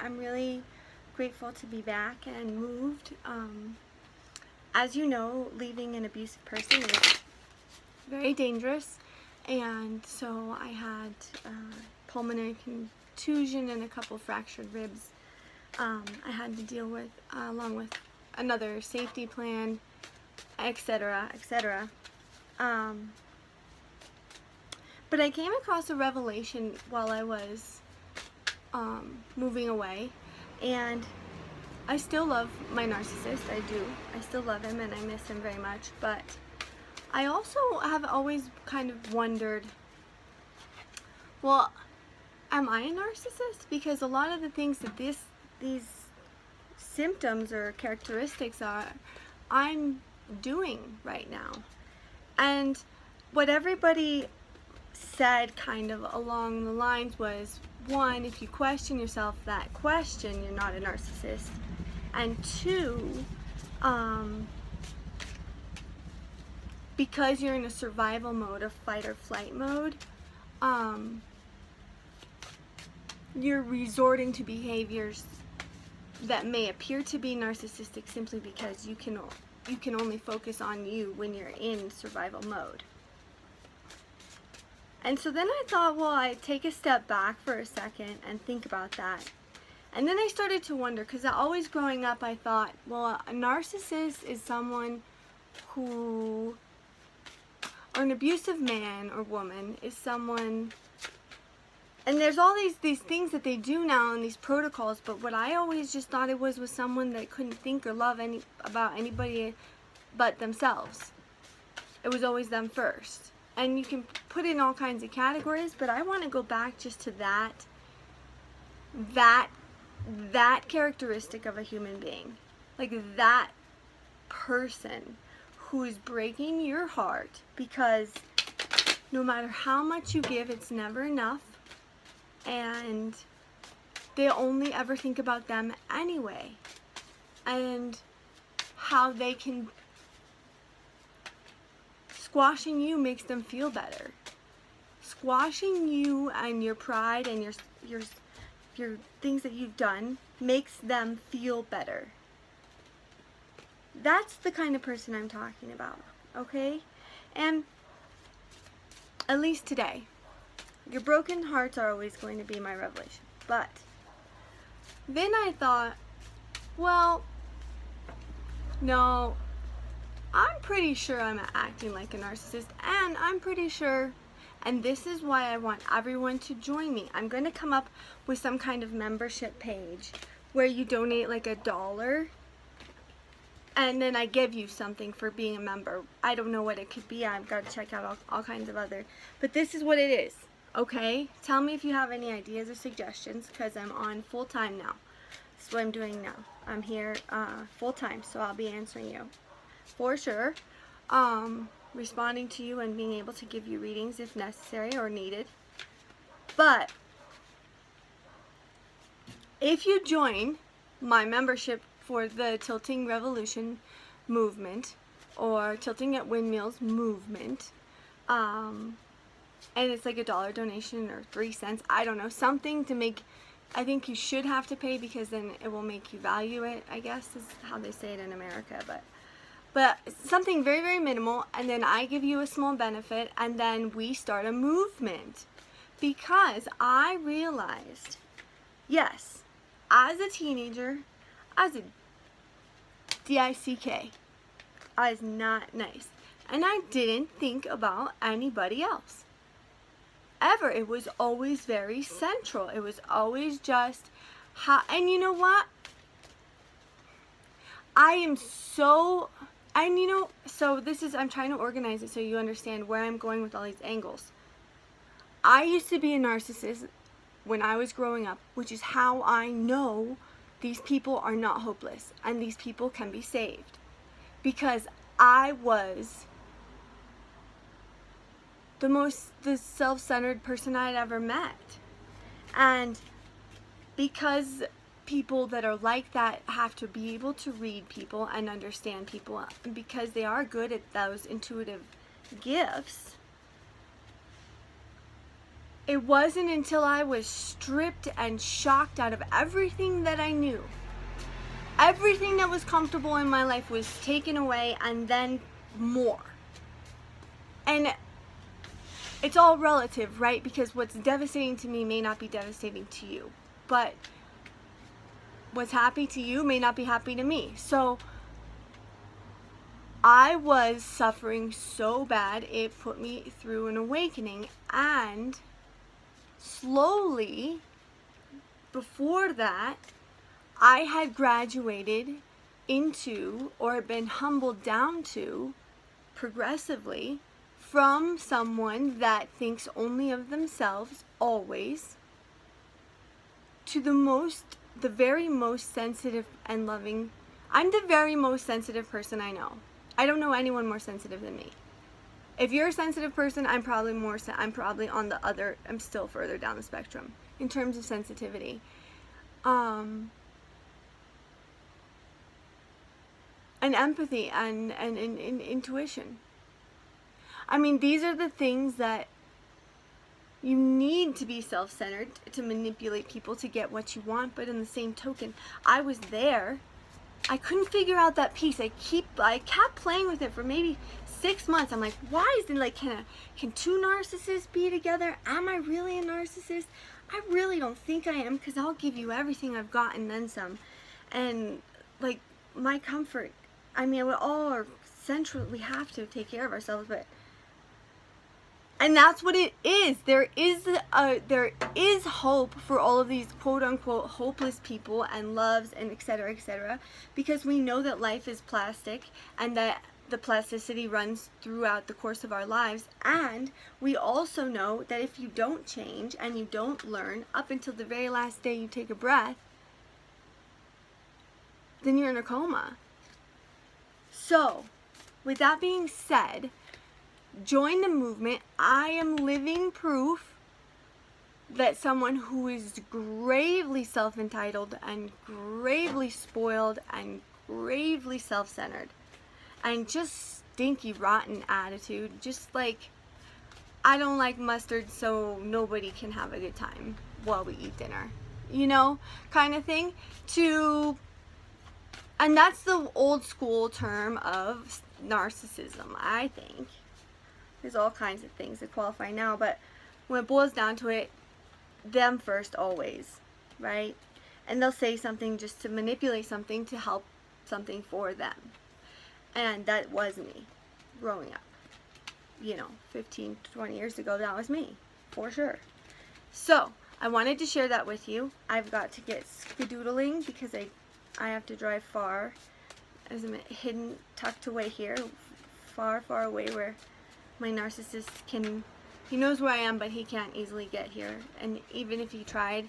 I'm really grateful to be back and moved. As you know, leaving an abusive person is very dangerous, and so I had pulmonary contusion and a couple fractured ribs I had to deal with, along with another safety plan, etc., etc. But I came across a revelation while I was moving away, and I still love my narcissist. I do. I still love him and I miss him very much, but I also have always kind of wondered, well, am I a narcissist? Because a lot of the things that these symptoms or characteristics are, I'm doing right now. And what everybody said kind of along the lines was, one, if you question yourself that question, you're not a narcissist. And two, because you're in a survival mode, a fight or flight mode, you're resorting to behaviors that may appear to be narcissistic simply because you can only focus on you when you're in survival mode. And so then I thought, well, I'd take a step back for a second and think about that. And then I started to wonder, because always growing up I thought, well, a narcissist is someone who, or an abusive man or woman is someone, and there's all these things that they do now and these protocols, but what I always just thought it was someone that couldn't think or love about anybody but themselves. It was always them first. And you can put in all kinds of categories, but I want to go back just to that characteristic of a human being. Like that person who is breaking your heart, because no matter how much you give, it's never enough, and they only ever think about them anyway, and how they can, squashing you makes them feel better. Squashing you and your pride and your things that you've done makes them feel better. That's the kind of person I'm talking about, okay? And at least today, your broken hearts are always going to be my revelation. But then I thought, well, no, I'm pretty sure I'm acting like a narcissist, and I'm pretty sure, and this is why I want everyone to join me. I'm going to come up with some kind of membership page where you donate like $1, and then I give you something for being a member. I don't know what it could be. I've got to check out all kinds of other, but this is what it is, okay? Tell me if you have any ideas or suggestions, because I'm on full-time now. This is what I'm doing now. I'm here full-time, so I'll be answering you for sure, responding to you and being able to give you readings if necessary or needed. But if you join my membership for the Tilting Revolution movement, or Tilting at Windmills movement, and it's like $1 donation or 3 cents, I don't know, something to make, I think you should have to pay, because then it will make you value it, I guess is how they say it in America, but something very, very minimal, and then I give you a small benefit, and then we start a movement. Because I realized, yes, as a teenager, as a DICK, I was not nice. And I didn't think about anybody else. Ever. It was always very central. It was always just how, and you know what? I am so, and you know, so this is, I'm trying to organize it so you understand where I'm going with all these angles. I used to be a narcissist when I was growing up, which is how I know these people are not hopeless and these people can be saved. Because I was the self-centered person I'd ever met. And because people that are like that have to be able to read people and understand people, because they are good at those intuitive gifts, It wasn't until I was stripped and shocked out of everything that I knew. Everything that was comfortable in my life was taken away, and then more. And it's all relative, right? Because what's devastating to me may not be devastating to you. But what's happy to you may not be happy to me. So I was suffering so bad, it put me through an awakening. And slowly, before that, I had graduated into, or been humbled down to, progressively, from someone that thinks only of themselves always, to the very most sensitive and loving. I'm the very most sensitive person I know. I don't know anyone more sensitive than me. If you're a sensitive person, I'm probably on the other, I'm still further down the spectrum in terms of sensitivity. And empathy and intuition. I mean, these are the things that you need to be self-centered to manipulate people to get what you want. But in the same token, I was there. I couldn't figure out that piece. I kept playing with it for maybe 6 months. I'm like, why is it like, can two narcissists be together? Am I really a narcissist? I really don't think I am, because I'll give you everything I've got and then some. And like, my comfort, I mean, we all are central. We have to take care of ourselves, and that's what it is. There is hope for all of these quote unquote hopeless people and loves and etc., because we know that life is plastic and that the plasticity runs throughout the course of our lives. And we also know that if you don't change and you don't learn up until the very last day you take a breath, then you're in a coma. So, with that being said, join the movement. I am living proof that someone who is gravely self-entitled and gravely spoiled and gravely self-centered and just stinky rotten attitude, just like, I don't like mustard so nobody can have a good time while we eat dinner, you know, kind of thing, and that's the old school term of narcissism, I think. There's all kinds of things that qualify now, but when it boils down to it, them first always, right? And they'll say something just to manipulate something to help something for them. And that was me growing up. You know, 15, 20 years ago, that was me, for sure. So, I wanted to share that with you. I've got to get skedoodling because I have to drive far. There's a hidden, tucked away here, far, far away where my narcissist he knows where I am, but he can't easily get here. And even if he tried,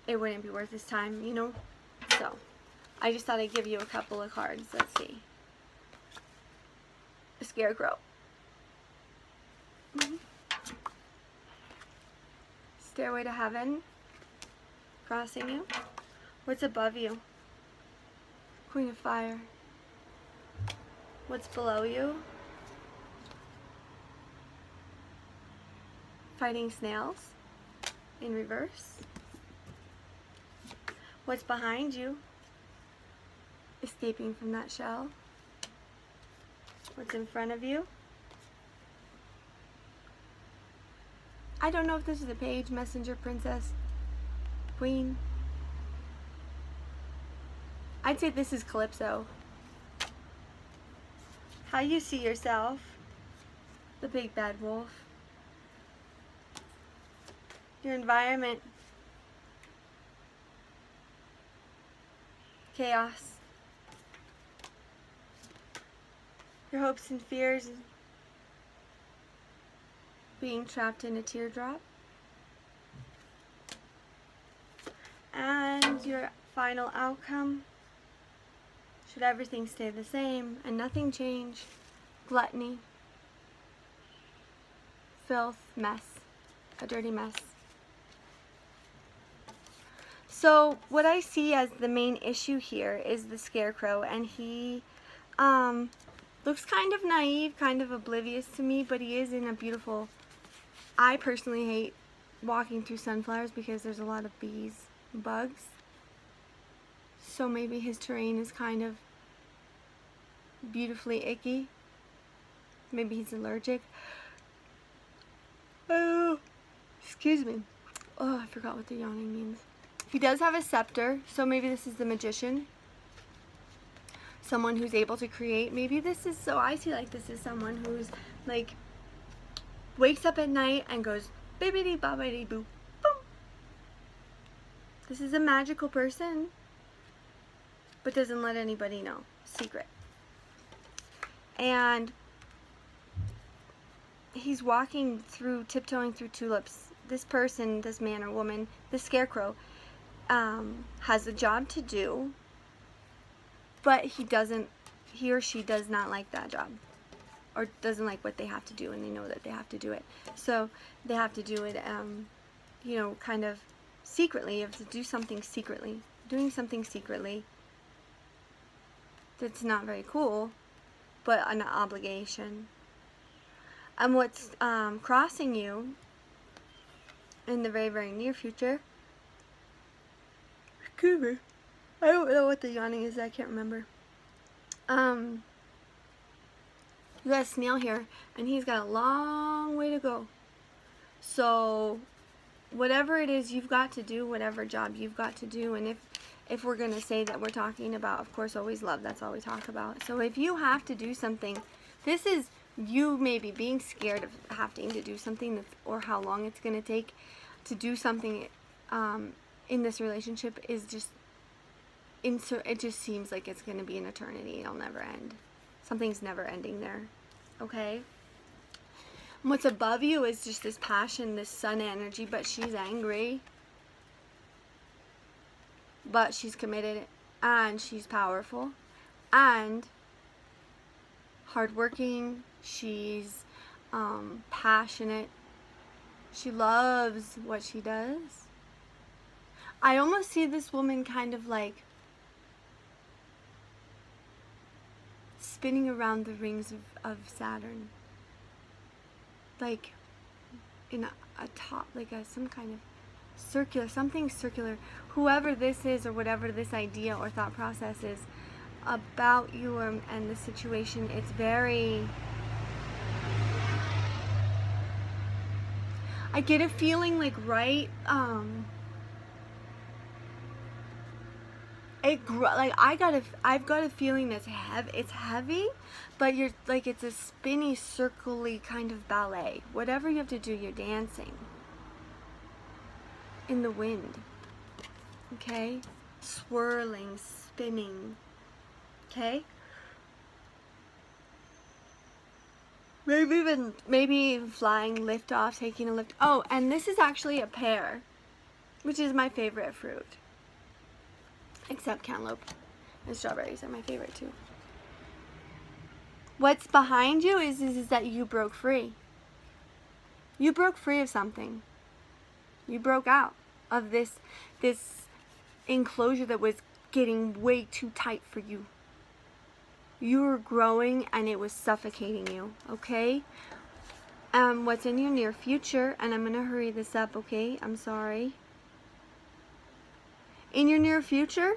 it wouldn't be worth his time, you know? So, I just thought I'd give you a couple of cards. Let's see. A scarecrow. Stairway to heaven. Crossing you. What's above you? Queen of fire. What's below you? Fighting snails in reverse. What's behind you? Escaping from that shell. What's in front of you? I don't know if this is a page, messenger, princess, queen. I'd say this is Calypso. How you see yourself? The big bad wolf. Your environment. Chaos. Your hopes and fears. Being trapped in a teardrop. And your final outcome. Should everything stay the same and nothing change? Gluttony. Filth. Mess. A dirty mess. So what I see as the main issue here is the scarecrow, and he looks kind of naive, kind of oblivious to me, but he is in a beautiful, I personally hate walking through sunflowers because there's a lot of bees, bugs. So maybe his terrain is kind of beautifully icky. Maybe he's allergic. Oh, excuse me. Oh, I forgot what the yawning means. He does have a scepter, so maybe this is the magician. Someone who's able to create. Maybe this is, so I see like this is someone who's like wakes up at night and goes bibbidi bobbidi boo boom. This is a magical person, but doesn't let anybody know. Secret. And he's walking through, tiptoeing through tulips. This person, this man or woman, this scarecrow, has a job to do, but he or she does not like that job, or doesn't like what they have to do, and they know that they have to do it. So they have to do it, you know, kind of secretly. You have to do something secretly. Doing something secretly that's not very cool, but an obligation. And what's crossing you in the very, very near future, excuse me, I don't know what the yawning is, I can't remember. You got a snail here, and he's got a long way to go. So whatever it is you've got to do, whatever job you've got to do, and if we're going to say that we're talking about, of course, always love, that's all we talk about. So if you have to do something, this is you maybe being scared of having to do something, that's, or how long it's going to take to do something in this relationship is just, it just seems like it's going to be an eternity. It'll never end. Something's never ending there. Okay? And what's above you is just this passion, this sun energy, but she's angry. But she's committed, and she's powerful, and hardworking. She's passionate. She loves what she does. I almost see this woman kind of like spinning around the rings of Saturn, like in a top, like some kind of circular, something circular. Whoever this is, or whatever this idea or thought process is about you and the situation, it's very, I get a feeling like, right, I've got a feeling that's it's heavy, but you're like, it's a spinny, circly kind of ballet. Whatever you have to do, you're dancing in the wind. Okay? Swirling, spinning. Okay? Maybe even flying, lift off, taking a lift. Oh, and this is actually a pear, which is my favorite fruit. Except cantaloupe and strawberries are my favorite too. What's behind you is that you broke free. You broke free of something. You broke out of this enclosure that was getting way too tight for you. You were growing and it was suffocating you, okay? What's in your near future, and I'm gonna hurry this up, okay? I'm sorry. In your near future,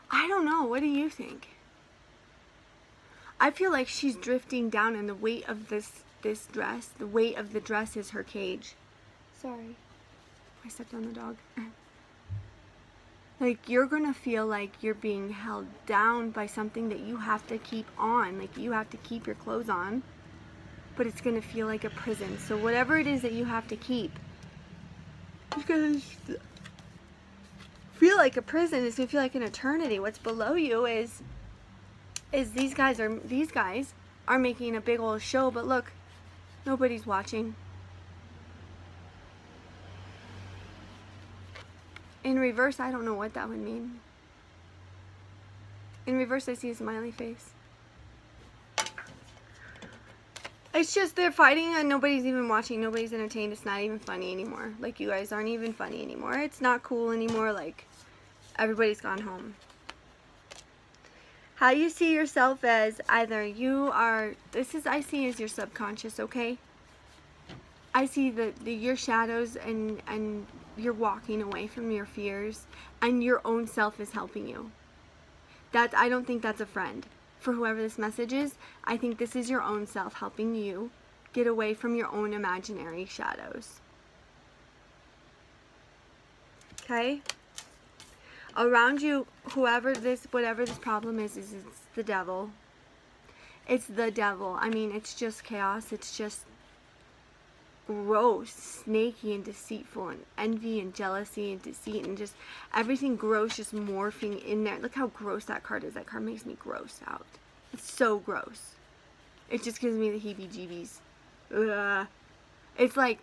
I don't know, what do you think? I feel like she's drifting down, and the weight of this dress, the weight of the dress is her cage. Sorry, I stepped on the dog. Like, you're gonna feel like you're being held down by something that you have to keep on. Like, you have to keep your clothes on, but it's gonna feel like a prison. So whatever it is that you have to keep, it's gonna feel like a prison. It's gonna feel like an eternity. What's below you is these guys are making a big old show, but look, nobody's watching. In reverse, I don't know what that would mean. In reverse, I see a smiley face. It's just they're fighting and nobody's even watching. Nobody's entertained. It's not even funny anymore. Like, you guys aren't even funny anymore. It's not cool anymore. Like, everybody's gone home. How you see yourself as either you are, I see as your subconscious, okay? I see your shadows and you're walking away from your fears and your own self is helping you. I don't think that's a friend. For whoever this message is, I think this is your own self helping you get away from your own imaginary shadows. Okay? Around you, whatever this problem is it's the devil. It's the devil. I mean, it's just chaos. It's just gross, snaky, and deceitful, and envy, and jealousy, and deceit, and just everything gross just morphing in there. Look how gross that card is. That card makes me gross out. It's so gross. It just gives me the heebie-jeebies. Ugh. It's like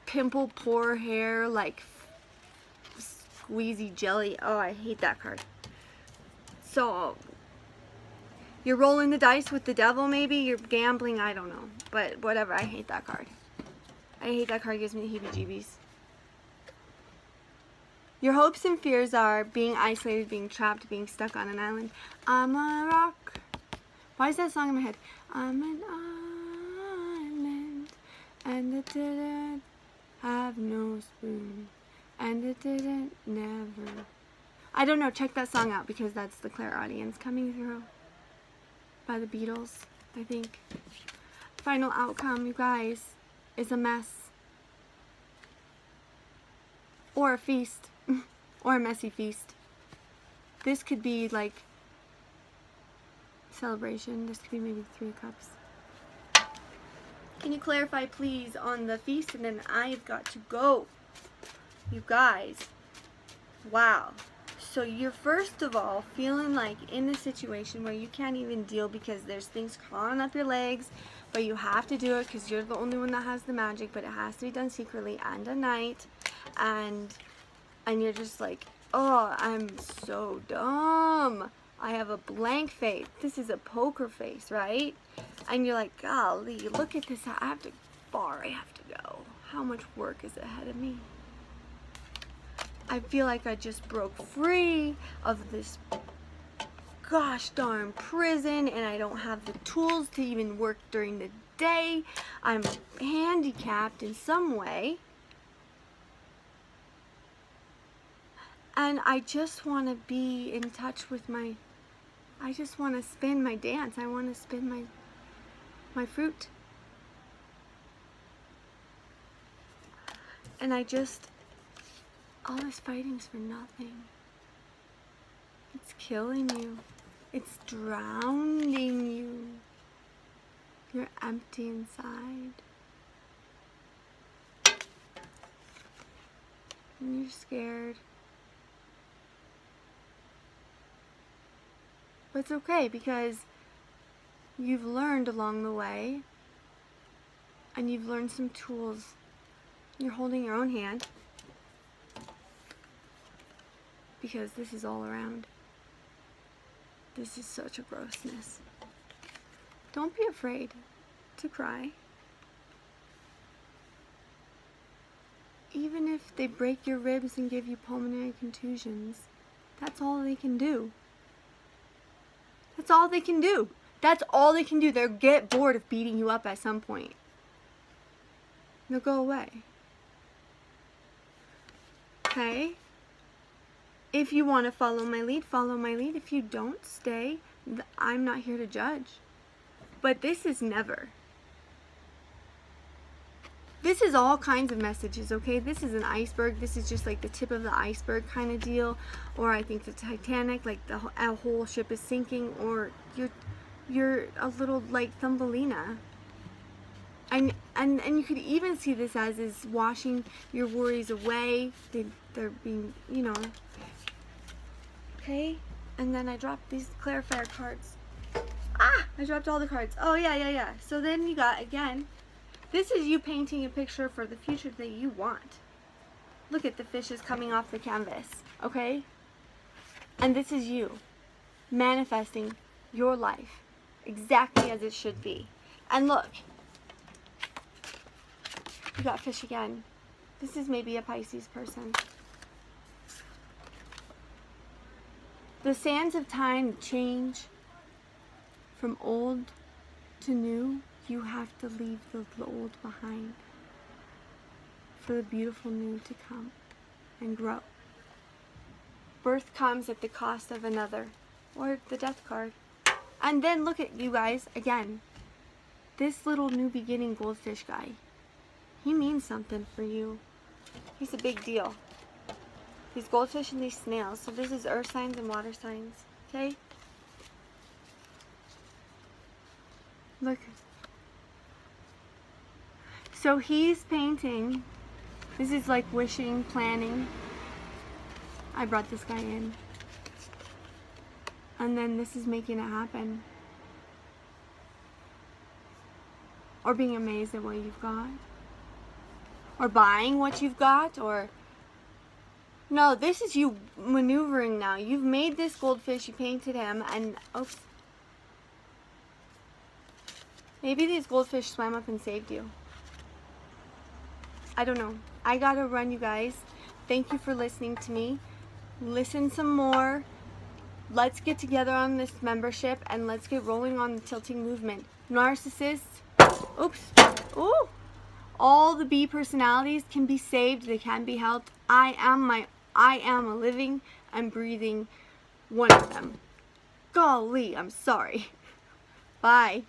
pimple, pore hair, like squeezy jelly. Oh, I hate that card. So, you're rolling the dice with the devil, maybe? You're gambling, I don't know. But whatever, I hate that card. I hate that card, gives me the heebie-jeebies. Your hopes and fears are being isolated, being trapped, being stuck on an island. I'm a rock. Why is that song in my head? I'm an island, and it didn't have no spoon, and it didn't never. I don't know, check that song out because that's the Clairaudience coming through by the Beatles, I think. Final outcome, you guys, is a mess. Or a feast. Or a messy feast. This could be like celebration. This could be maybe 3 of Cups. Can you clarify please on the feast? And then I've got to go. You guys. Wow. So you're first of all feeling like in a situation where you can't even deal because there's things crawling up your legs, but you have to do it because you're the only one that has the magic, but it has to be done secretly and at night, and you're just like, oh, I'm so dumb. I have a blank face. This is a poker face, right? And you're like, golly, look at this. I have to go. How much work is ahead of me? I feel like I just broke free of this gosh darn prison and I don't have the tools to even work during the day. I'm handicapped in some way. And I just want to be in touch with I just want to spin my dance. I want to spin my fruit. And all this fighting's for nothing. It's killing you. It's drowning you. You're empty inside. And you're scared. But it's okay because you've learned along the way and you've learned some tools. You're holding your own hand because this is all around. This is such a grossness. Don't be afraid to cry. Even if they break your ribs and give you pulmonary contusions, that's all they can do. That's all they can do. That's all they can do. They'll get bored of beating you up at some point. They'll go away. Okay? If you want to follow my lead, follow my lead. If you don't, stay. I'm not here to judge. But this is never. This is all kinds of messages, okay? This is an iceberg. This is just like the tip of the iceberg kind of deal. Or I think the Titanic, like a whole ship is sinking. Or you're a little like Thumbelina. And you could even see this as is washing your worries away. They're being, Okay? And then I dropped these clarifier cards. I dropped all the cards. Oh, yeah. So then you got, again, this is you painting a picture for the future that you want. Look at the fishes coming off the canvas, okay? And this is you manifesting your life exactly as it should be. And look, you got fish again. This is maybe a Pisces person. The sands of time change from old to new. You have to leave the old behind for the beautiful new to come and grow. Birth comes at the cost of another, or the death card. And then look at you guys again. This little new beginning goldfish guy, he means something for you. He's a big deal. These goldfish and these snails. So this is earth signs and water signs. Okay? Look. So he's painting. This is like wishing, planning. I brought this guy in. And then this is making it happen. Or being amazed at what you've got. Or buying what you've got. Or no, this is you maneuvering now. You've made this goldfish, you painted him, and oops. Maybe these goldfish swam up and saved you. I don't know. I gotta run, you guys. Thank you for listening to me. Listen some more. Let's get together on this membership and let's get rolling on the tilting movement. Narcissists, oops, ooh. All the B personalities can be saved. They can be helped. I am a living and breathing one of them. Golly, I'm sorry. Bye.